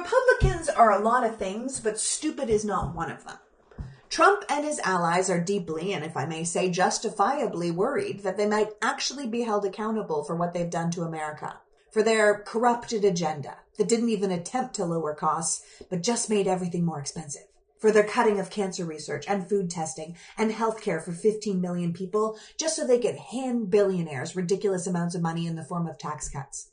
Republicans are a lot of things, but stupid is not one of them. Trump and his allies are deeply, and if I may say justifiably, worried that they might actually be held accountable for what they've done to America, for their corrupted agenda that didn't even attempt to lower costs, but just made everything more expensive, for their cutting of cancer research and food testing and healthcare for 15 million people just so they could hand billionaires ridiculous amounts of money in the form of tax cuts.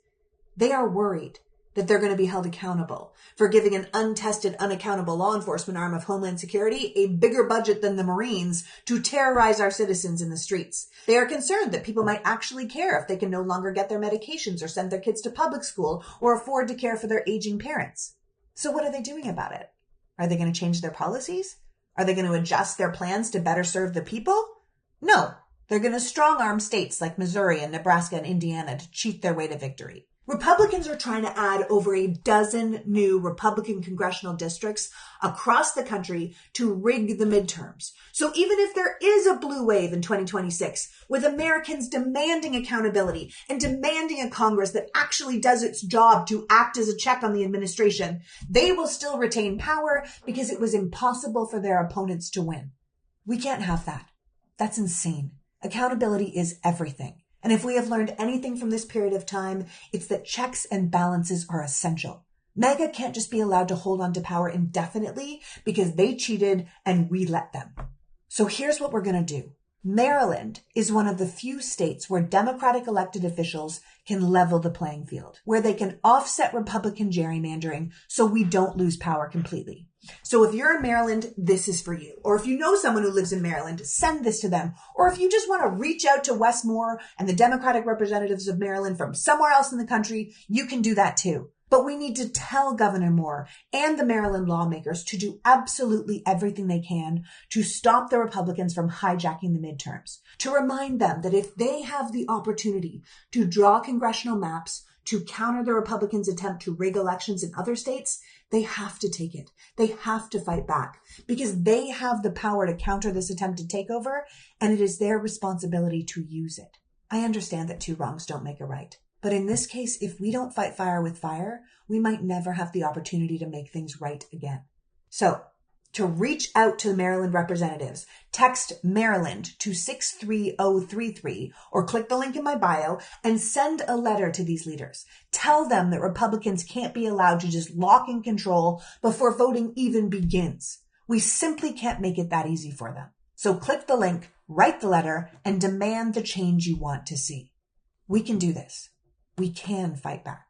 They are worried that they're going to be held accountable for giving an untested, unaccountable law enforcement arm of Homeland Security a bigger budget than the Marines to terrorize our citizens in the streets. They are concerned that people might actually care if they can no longer get their medications or send their kids to public school or afford to care for their aging parents. So what are they doing about it? Are they going to change their policies? Are they going to adjust their plans to better serve the people? No, they're going to strong-arm states like Missouri and Nebraska and Indiana to cheat their way to victory. Republicans are trying to add over a dozen new Republican congressional districts across the country to rig the midterms. So even if there is a blue wave in 2026, with Americans demanding accountability and demanding a Congress that actually does its job to act as a check on the administration, they will still retain power because it was impossible for their opponents to win. We can't have that. That's insane. Accountability is everything. And if we have learned anything from this period of time, it's that checks and balances are essential. MAGA can't just be allowed to hold on to power indefinitely because they cheated and we let them. So here's what we're going to do. Maryland is one of the few states where Democratic elected officials can level the playing field, where they can offset Republican gerrymandering so we don't lose power completely. So if you're in Maryland, this is for you. Or if you know someone who lives in Maryland, send this to them. Or if you just want to reach out to Wes Moore and the Democratic representatives of Maryland from somewhere else in the country, you can do that too. But we need to tell Governor Moore and the Maryland lawmakers to do absolutely everything they can to stop the Republicans from hijacking the midterms. To remind them that if they have the opportunity to draw congressional maps to counter the Republicans' attempt to rig elections in other states, they have to take it. They have to fight back because they have the power to counter this attempted takeover, and it is their responsibility to use it. I understand that two wrongs don't make a right. But in this case, if we don't fight fire with fire, we might never have the opportunity to make things right again. So, to reach out to the Maryland representatives, text Maryland to 63033 or click the link in my bio and send a letter to these leaders. Tell them that Republicans can't be allowed to just lock in control before voting even begins. We simply can't make it that easy for them. So click the link, write the letter, and demand the change you want to see. We can do this. We can fight back.